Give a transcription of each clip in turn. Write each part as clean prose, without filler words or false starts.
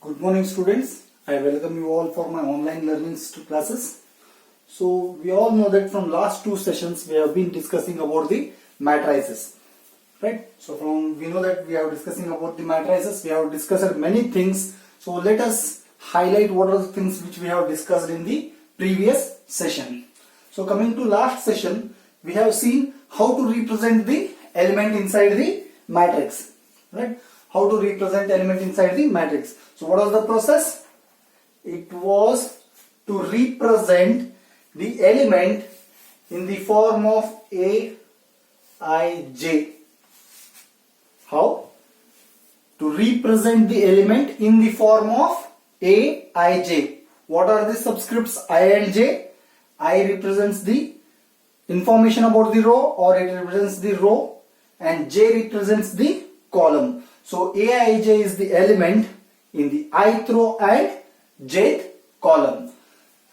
Good morning students. I welcome you all for my online learning classes. So we all know that from last two sessions we have been discussing about the matrices. Right? So we know that we are discussing about the matrices. We have discussed many things. So let us highlight what are the things which we have discussed in the previous session. So coming to last session, we have seen how to represent the element inside the matrix. Right? How to represent element inside the matrix. So what was the process? It was to represent the element in the form of Aij. How? To represent the element in the form of Aij. What are the subscripts I and J? I represents the information about the row, or it represents the row, and J represents the column. So Aij is the element in the ith row and jth column.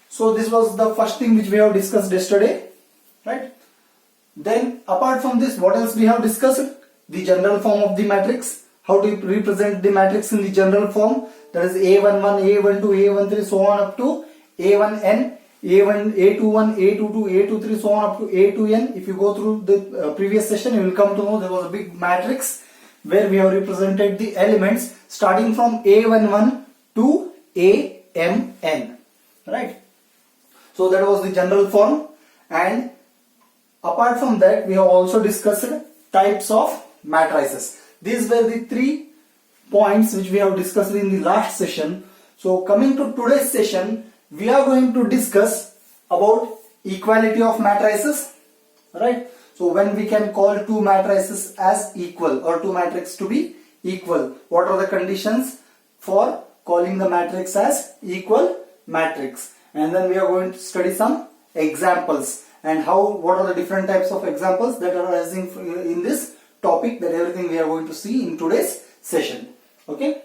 So this was the first thing which we have discussed yesterday, right? Then apart from this, what else we have discussed? The general form of the matrix. How to represent the matrix in the general form, that is A11, A12, A13, so on up to A1n, A1, A21, A22, A23, so on up to A2n. If you go through the previous session, you will come to know there was a big matrix where we have represented the elements starting from A11 to Amn, right? So that was the general form, and apart from that we have also discussed types of matrices. These were the 3 points which we have discussed in the last session. So coming to today's session, we are going to discuss about equality of matrices, right? So when we can call two matrices as equal, or two matrices to be equal, what are the conditions for calling the matrix as equal matrix? And then we are going to study some examples and what are the different types of examples that are arising in this topic, that everything we are going to see in today's session. Okay?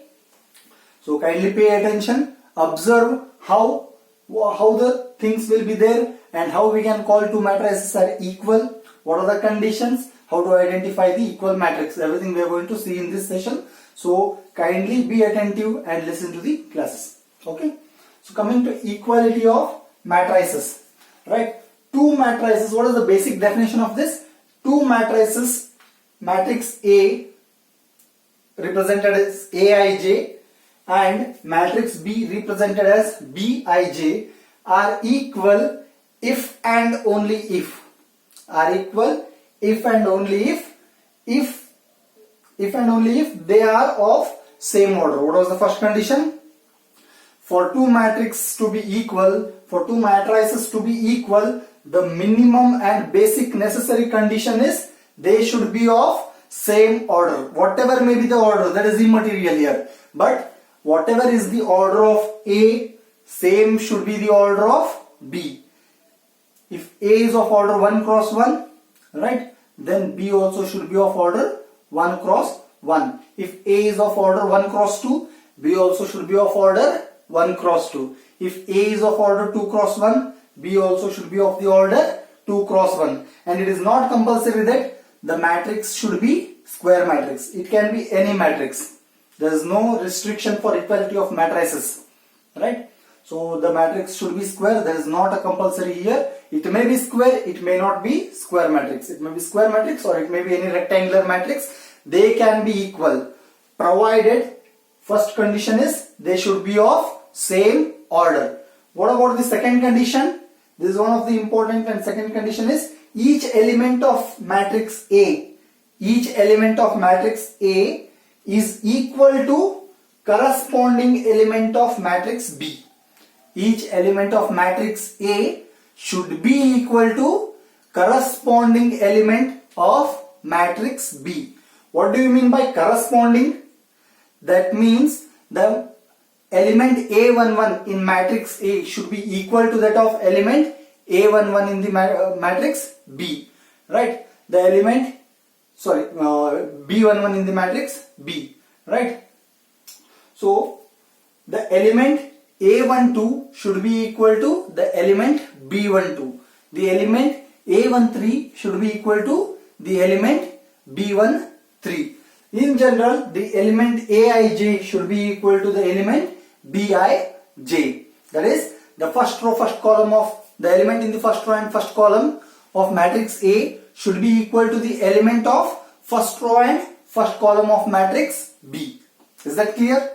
So kindly pay attention, observe how the things will be there and how we can call two matrices are equal. What are the conditions? How to identify the equal matrix? Everything we are going to see in this session. So kindly be attentive and listen to the classes. Okay. So coming to equality of matrices, right? Two matrices. What is the basic definition of this? Two matrices, matrix A represented as Aij and matrix B represented as Bij are equal if and only if. Are equal if and only if and only if they are of same order. What was the first condition? For two matrices to be equal, for two matrices to be equal, the minimum and basic necessary condition is they should be of same order. Whatever may be the order, that is immaterial here, but whatever is the order of A, same should be the order of B. If A is of order 1 cross 1, right, then B also should be of order 1 cross 1. If A is of order 1 cross 2, B also should be of order 1 cross 2. If A is of order 2 cross 1, B also should be of the order 2 cross 1. And it is not compulsory that the matrix should be square matrix. It can be any matrix. There is no restriction for equality of matrices, right? So the matrix should be square. There is not a compulsory here. It may be square, it may not be square matrix. It may be square matrix or it may be any rectangular matrix. They can be equal, provided first condition is they should be of same order. What about the second condition? This is one of the important, and second condition is each element of matrix A, each element of matrix A is equal to corresponding element of matrix B. Each element of matrix A should be equal to corresponding element of matrix B. What do you mean by corresponding? That means the element A11 in matrix A should be equal to that of element A11 in the matrix B, right? The element, B11 in the matrix B, right? So the element A12 should be equal to the element B12. The element A13 should be equal to the element B13. In general, the element Aij should be equal to the element Bij. That is, the first row, first column of the element in the first row and first column of matrix A should be equal to the element of first row and first column of matrix B. Is that clear?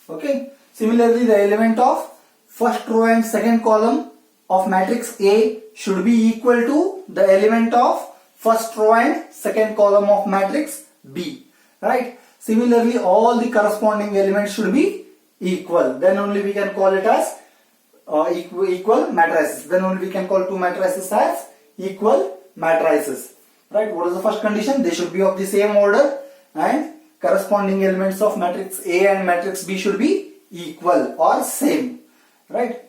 Okay. Similarly, the element of first row and second column of matrix A should be equal to the element of first row and second column of matrix B. Right? Similarly, all the corresponding elements should be equal. Then only we can call it as equal matrices. Then only we can call two matrices as equal matrices. Right? What is the first condition? They should be of the same order and corresponding elements of matrix A and matrix B should be equal or same. Right?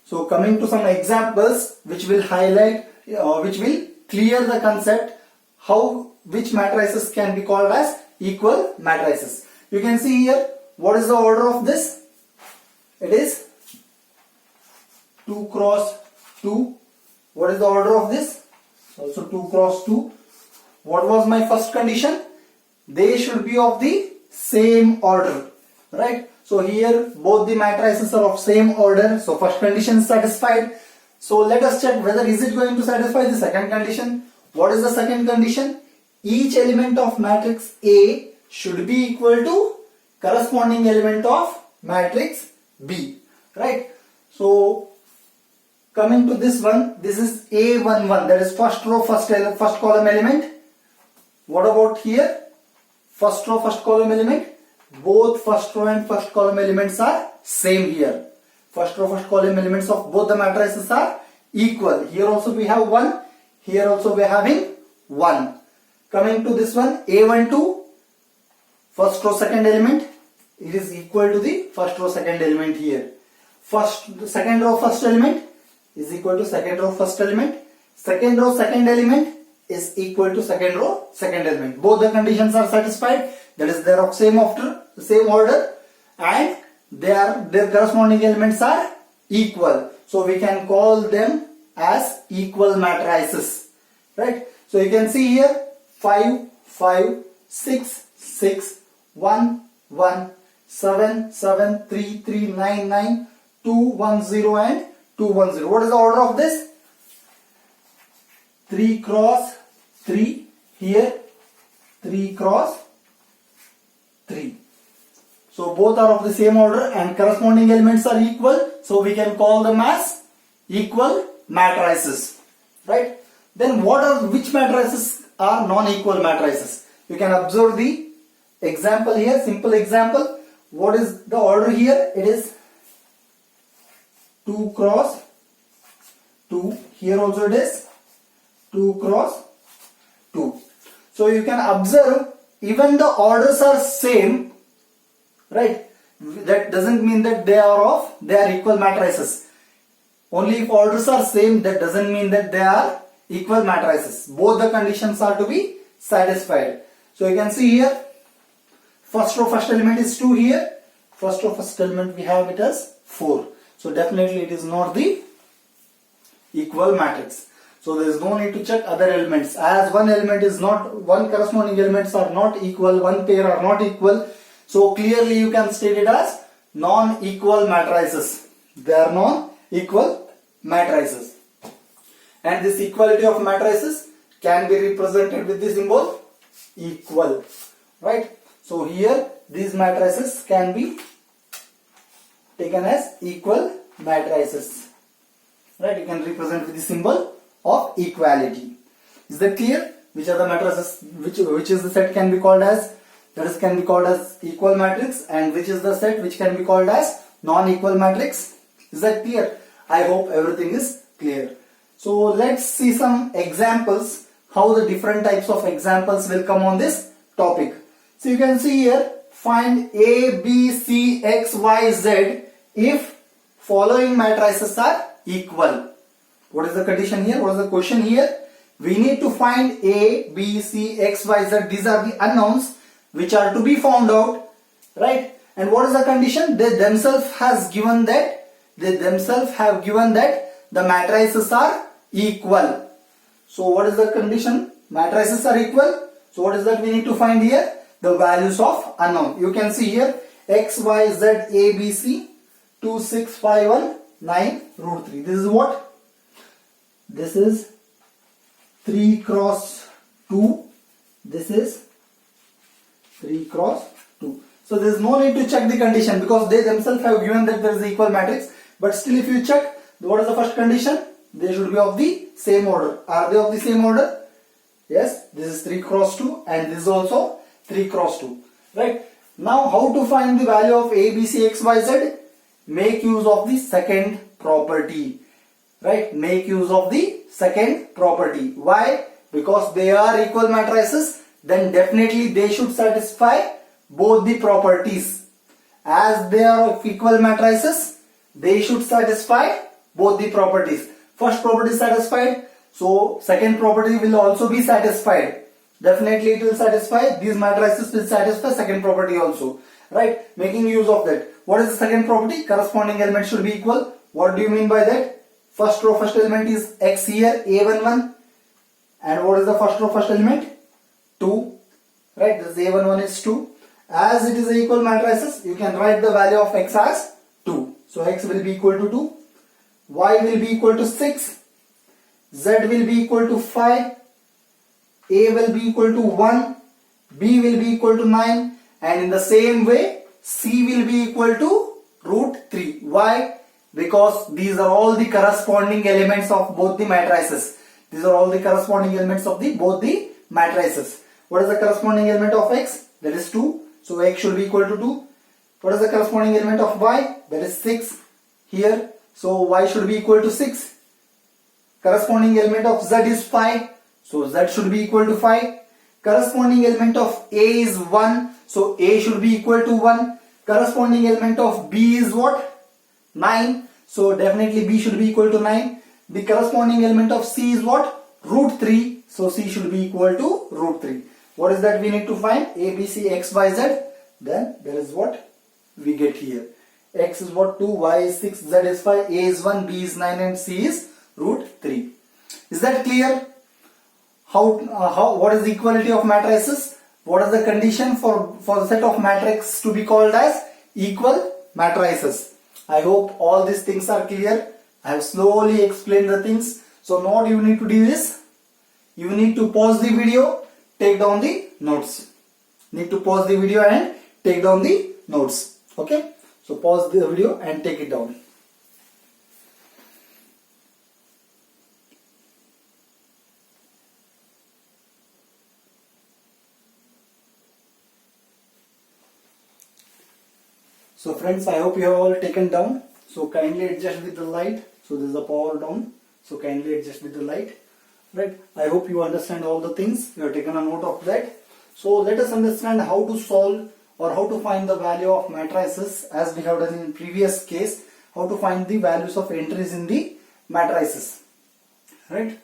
So coming to some examples which will highlight, which will clear the concept how which matrices can be called as equal matrices. You can see here, what is the order of this? It is 2 cross 2. What is the order of this? Also 2 cross 2. What was my first condition? They should be of the same order. Right? So here both the matrices are of same order. So first condition is satisfied. So let us check whether is it going to satisfy the second condition. What is the second condition? Each element of matrix A should be equal to corresponding element of matrix B. Right? So coming to this one, this is A11, that is first row, first column element. What about here? First row, first column element. Both first row and first column elements are same here. First row, first column elements of both the matrices are equal. Here also we have 1. Here also we are having 1. Coming to this one, A12, first row, second element. It is equal to the first row, second element here. Second row, first element is equal to second row, first element. Second row, second element is equal to second row, second element. Both the conditions are satisfied. That is, they are of same order, and their corresponding elements are equal. So we can call them as equal matrices. Right? So you can see here 5, 5, 6, 6, 1, 1, 7, 7, 3, 3, 9, 9, 2, 1, 0 and 2, 1, 0. What is the order of this? 3 cross 3 here, 3 cross 3. So both are of the same order and corresponding elements are equal. So we can call them as equal matrices. Right? Then which matrices are non-equal matrices? You can observe the example here, simple example. What is the order here? It is 2 cross 2. Here also it is 2 cross 2. So you can observe even the orders are same, right? That doesn't mean that they are equal matrices. Only if orders are same, that doesn't mean that they are equal matrices. Both the conditions are to be satisfied. So you can see here, first row, first element is 2 here. First row, first element we have it as 4. So definitely it is not the equal matrix. So there is no need to check other elements. As one corresponding elements are not equal, one pair are not equal. So clearly you can state it as non-equal matrices. They are non-equal matrices. And this equality of matrices can be represented with the symbol equal. Right? So here these matrices can be taken as equal matrices. Right? You can represent with the symbol of equality. Is that clear? Which are the matrices, which is the set can be called as, that is can be called as equal matrix, and which is the set which can be called as non-equal matrix? Is that clear? I hope everything is clear. So let's see some examples, how the different types of examples will come on this topic. So you can see here, find A, B, C, X, Y, Z if following matrices are equal. What is the condition here? What is the question here? We need to find A, B, C, X, Y, Z. These are the unknowns which are to be found out. Right? And what is the condition? They themselves have given that the matrices are equal. So what is the condition? Matrices are equal. So what is that we need to find here? The values of unknown. You can see here x, y, z, a, b, c, 2, 6, 5, 1, 9, root 3. This is what? This is 3 cross 2. This is 3 cross 2. So there is no need to check the condition because they themselves have given that there is an equal matrix. But still, if you check, what is the first condition? They should be of the same order. Are they of the same order? Yes, this is 3 cross 2 and this is also 3 cross 2. Right? Now, how to find the value of a, b, c, x, y, z? Make use of the second property. Right? Make use of the second property. Why? Because they are equal matrices, then definitely they should satisfy both the properties. As they are of equal matrices, they should satisfy both the properties. First property is satisfied, so second property will also be satisfied. Definitely it will satisfy, these matrices will satisfy second property also. Right? Making use of that. What is the second property? Corresponding element should be equal. What do you mean by that? First row first element is x here, a11. And what is the first row first element? 2. Right? This a11 is 2. As it is equal matrices, you can write the value of x as 2. So x will be equal to 2. Y will be equal to 6. Z will be equal to 5. A will be equal to 1. B will be equal to 9. And in the same way, C will be equal to root 3. Why? Because these are all the corresponding elements of both the matrices. These are all the corresponding elements of both the matrices. What is the corresponding element of x? That is 2. So x should be equal to 2. What is the corresponding element of y? That is 6 here. So y should be equal to 6. Corresponding element of z is 5. So z should be equal to 5. Corresponding element of a is 1. So a should be equal to 1. Corresponding element of b is what? 9. So definitely b should be equal to 9. The corresponding element of c is what? Root 3. So c should be equal to root 3. What is that we need to find? A, B, C, X, Y, Z. Then there is what we get here. X is what? 2, Y is 6, Z is 5, A is 1, B is 9 and C is root 3. Is that clear? What is the equality of matrices? What is the condition for the set of matrices to be called as equal matrices? I hope all these things are clear. I have slowly explained the things. So now what you need to do is, you need to pause the video, take down the notes. Need to pause the video and take down the notes. Okay? So pause the video and take it down. So friends, I hope you have all taken down. So kindly adjust with the light. So this is the power down. So kindly adjust with the light. Right? I hope you understand all the things. You have taken a note of that. So let us understand how to solve or how to find the value of matrices as we have done in previous case. How to find the values of entries in the matrices. Right?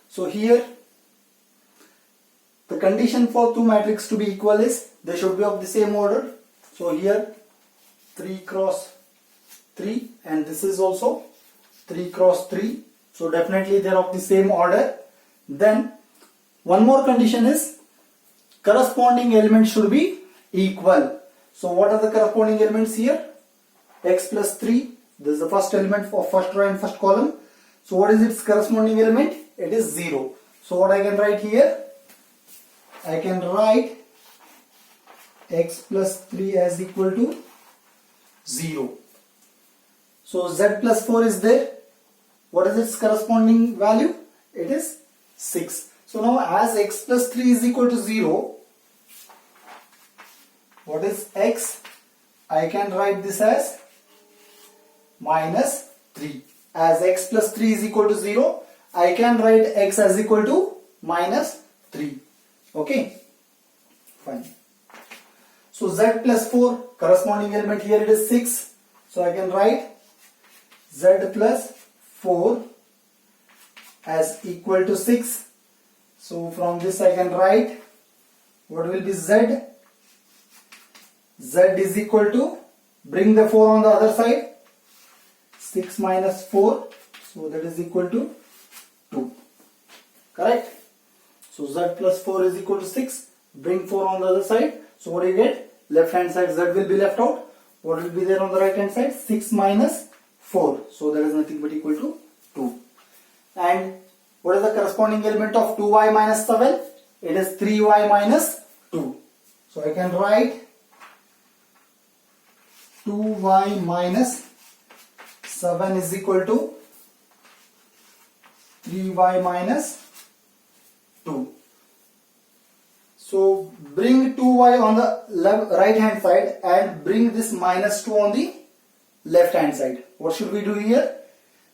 So here the condition for two matrices to be equal is they should be of the same order. So here 3 cross 3 and this is also 3 cross 3. So definitely they are of the same order. Then one more condition is corresponding elements should be equal. So what are the corresponding elements here? X plus 3. This is the first element for first row and first column. So what is its corresponding element? It is 0. So what I can write here? I can write x plus 3 as equal to 0. So z plus 4 is there. What is its corresponding value? It is 6. So now as x plus 3 is equal to 0, what is x? I can write this as minus 3. As x plus 3 is equal to 0, I can write x as equal to minus 3. Okay, fine. So z plus 4, corresponding element here it is 6. So I can write z plus 4 as equal to 6. So from this I can write what will be z? Z is equal to, bring the 4 on the other side, 6 minus 4, so that is equal to 2. Correct? So z plus 4 is equal to 6, bring 4 on the other side, so what do you get? Left hand side z will be left out, What will be there on the right hand side? 6 minus 4. So that is nothing but equal to 2. And what is the corresponding element of 2y minus 7? It is 3y minus 2. So I can write 2y minus 7 is equal to 3y minus 2. So bring 2y on the right hand side and bring this minus 2 on the left hand side. What should we do here?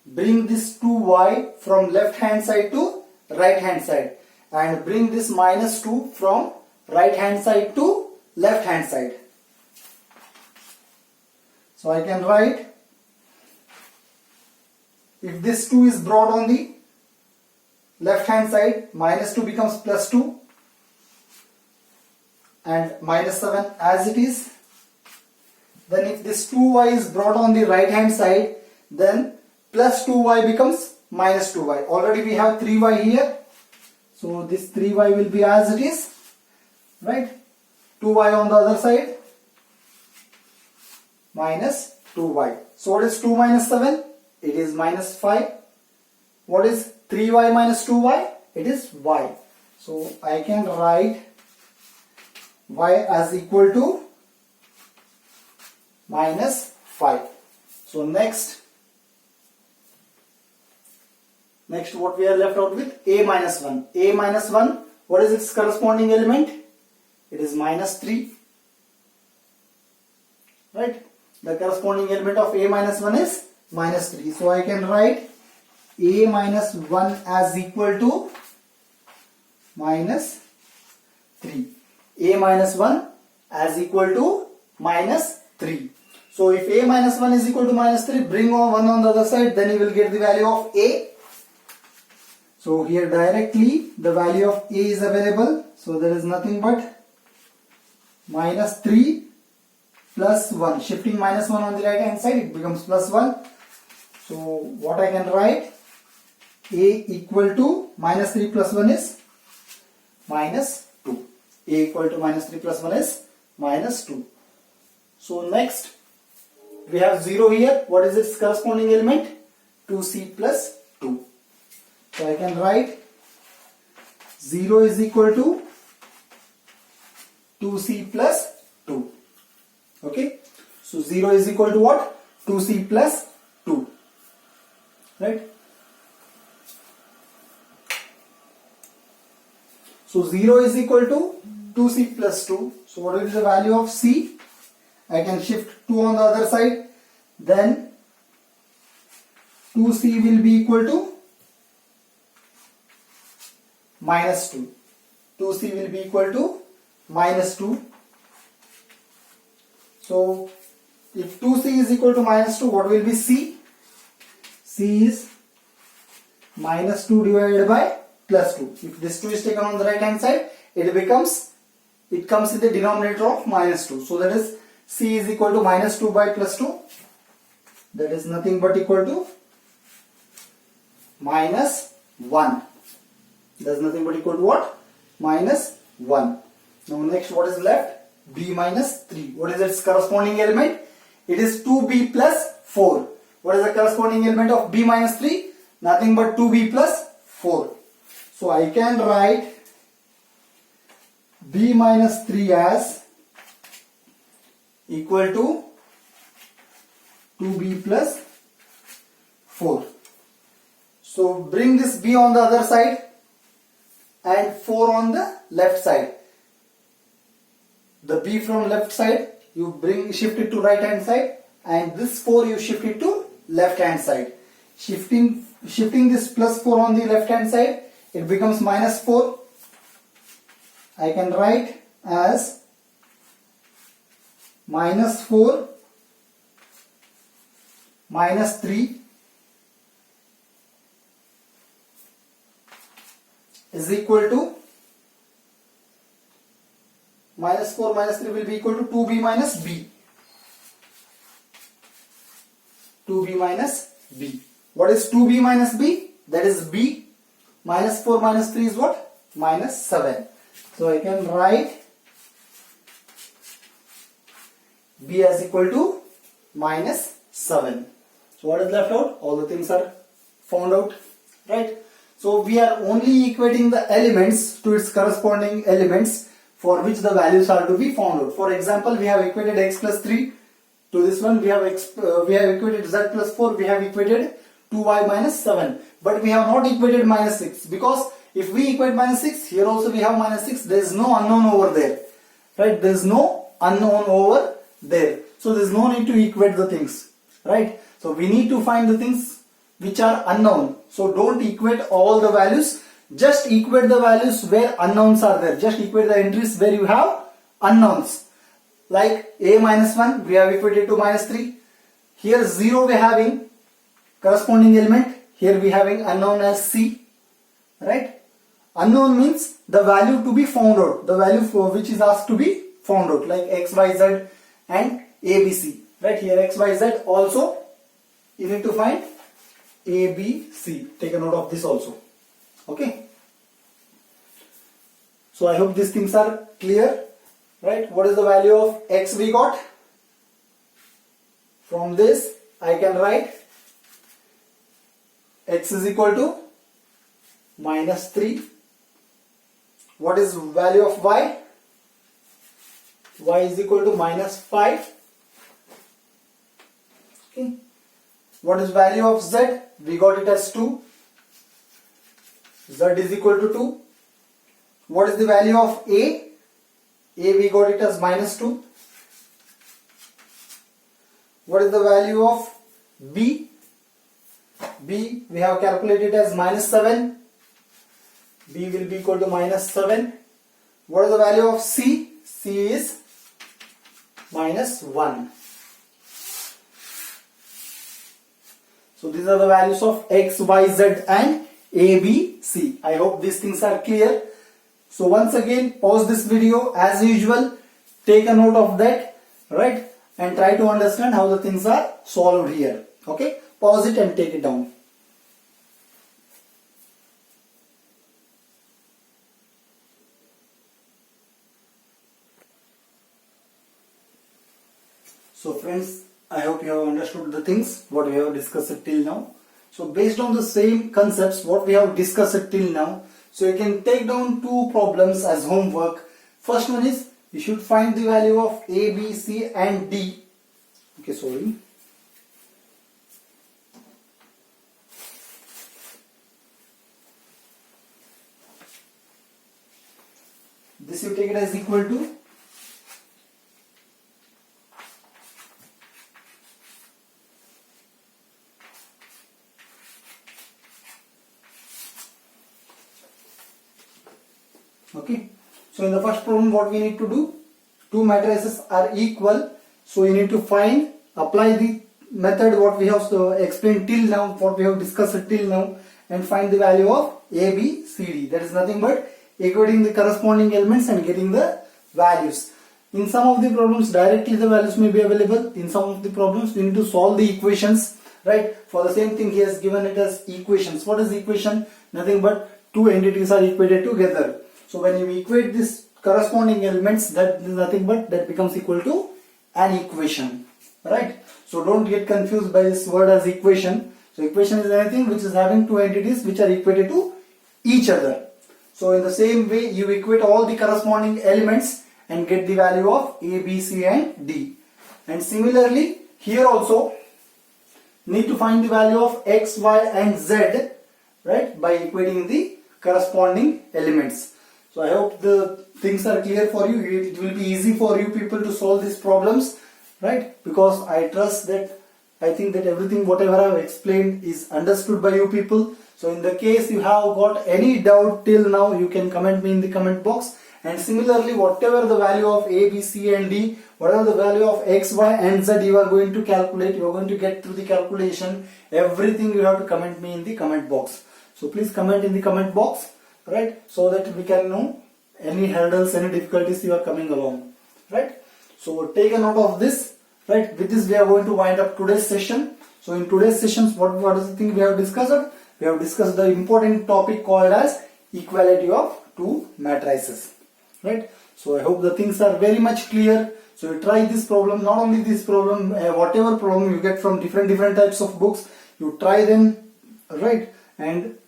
Bring this 2y from left hand side to right hand side and bring this minus 2 from right hand side to left hand side. So I can write, if this 2 is brought on the left hand side, minus 2 becomes plus 2 and minus 7 as it is. Then if this 2y is brought on the right hand side, then plus 2y becomes minus 2y. Already we have 3y here. So this 3y will be as it is, right? 2y on the other side minus 2y. So what is 2 minus 7? It is minus 5. What is 3y minus 2y? It is y. So I can write y as equal to minus 5. So next what we are left out with? A minus 1. A minus 1, what is its corresponding element? It is minus 3. Right? The corresponding element of A minus 1 is minus 3. So I can write A minus 1 as equal to minus 3. A minus 1 as equal to minus 3. So if A minus 1 is equal to minus 3, bring on 1 on the other side, then you will get the value of A. So here directly the value of A is available. So there is nothing but minus 3 plus 1. Shifting minus 1 on the right hand side, it becomes plus 1. So what I can write? A equal to minus 3 plus 1 is minus 2. A equal to minus 3 plus 1 is minus 2. So next we have 0 here. What is its corresponding element? 2c plus 2. So I can write 0 is equal to 2c plus 2. Okay. So 0 is equal to what? 2c plus 2. Right. So 0 is equal to 2c plus 2. So what is the value of c? I can shift 2 on the other side. Then 2c will be equal to minus 2. 2c will be equal to minus 2. So if 2c is equal to minus 2, what will be c? C is minus 2 divided by plus 2. If this 2 is taken on the right hand side, it comes in the denominator of minus 2. So that is c is equal to minus 2 by plus 2. That is nothing but equal to minus 1. That is nothing but equal to what? Minus 1. Now next what is left? B minus 3. What is its corresponding element? It is 2b plus 4. What is the corresponding element of b minus 3? Nothing but 2b plus 4. So I can write b minus 3 as equal to 2b plus 4. So bring this b on the other side and 4 on the left side. The b from left side you shift it to right hand side, and this 4 you shift it to left hand side. Shifting this plus 4 on the left hand side, it becomes minus 4. I can write as minus 4 minus 3 is equal to minus 4 minus 3 will be equal to 2b minus b. 2b minus b. What is 2b minus b? That is b. Minus 4 minus 3 is what? Minus 7. So I can write b as equal to minus 7. So what is left out? All the things are found out, right? So we are only equating the elements to its corresponding elements for which the values are to be found out. For example, we have equated x plus 3 to this one. We have equated z plus 4. We have equated 2y minus 7. But we have not equated minus 6, because if we equate minus 6, here also we have minus 6. There is no unknown over there, right? There is no unknown over there. So there is no need to equate the things, right? So we need to find the things which are unknown. So don't equate all the values. Just equate the values where unknowns are there. Just equate the entries where you have unknowns. Like a minus 1, we have equated to minus 3. Here 0 we are having corresponding element. Here we are having unknown as c, right? Unknown means the value to be found out. The value for which is asked to be found out, like x, y, z and a, b, c. Right, here x, y, z also you need to find a, b, c. Take a note of this also. Okay. So I hope these things are clear. Right, what is the value of x we got? From this I can write x is equal to minus 3. What is value of y? Y is equal to minus 5. Okay. What is value of z? We got it as 2. Z is equal to 2. What is the value of a? A we got it as minus 2. What is the value of b? B we have calculated as minus 7. B will be equal to minus 7. What is the value of c? C is minus 1. So these are the values of x, y, z and a, b, c. I hope these things are clear. So once again, pause this video as usual. Take a note of that, right? And try to understand how the things are solved here. Okay? Pause it and take it down. So friends, I hope you have understood the things what we have discussed till now. So based on the same concepts what we have discussed till now, so you can take down two problems as homework. First one is you should find the value of a, b, c and d. Okay, sorry. This you take it as equal to okay. So in the first problem what we need to do, two matrices are equal, so you need to find, apply the method what we have explained till now, what we have discussed till now, and find the value of a, b, c, d. That is nothing but equating the corresponding elements and getting the values. In some of the problems directly the values may be available. In some of the problems we need to solve the equations, right? For the same thing he has given it as equations. What is equation? Nothing but two entities are equated together. So when you equate this corresponding elements, that is nothing but that becomes equal to an equation, right? So don't get confused by this word as equation. So equation is anything which is having two entities which are equated to each other. So in the same way you equate all the corresponding elements and get the value of a, b, c and d. And similarly here also need to find the value of x, y and z, right, by equating the corresponding elements. So I hope the things are clear for you. It will be easy for you people to solve these problems, right? Because I trust that, I think that everything whatever I have explained is understood by you people. So in the case you have got any doubt till now, you can comment me in the comment box. And similarly, whatever the value of a, b, c and d, whatever the value of x, y and z you are going to calculate, you are going to get through the calculation, everything you have to comment me in the comment box. So please comment in the comment box, right, so that we can know any hurdles, any difficulties you are coming along, right? So take a note of this, right? With this we are going to wind up today's session. So in today's sessions, what is the thing we have discussed? We have discussed the important topic called as equality of two matrices, right? So I hope the things are very much clear. So you try this problem, not only this problem, whatever problem you get from different types of books, you try them, right? And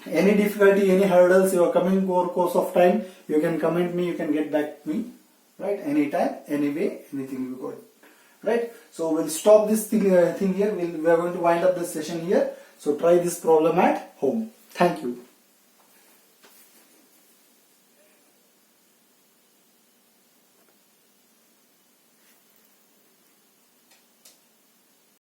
any difficulty, any hurdles you are coming over course of time, you can comment me, you can get back to me, right? Anytime, anyway, anything you got, right? So we'll stop this thing here. We are going to wind up this session here. So try this problem at home. Thank you.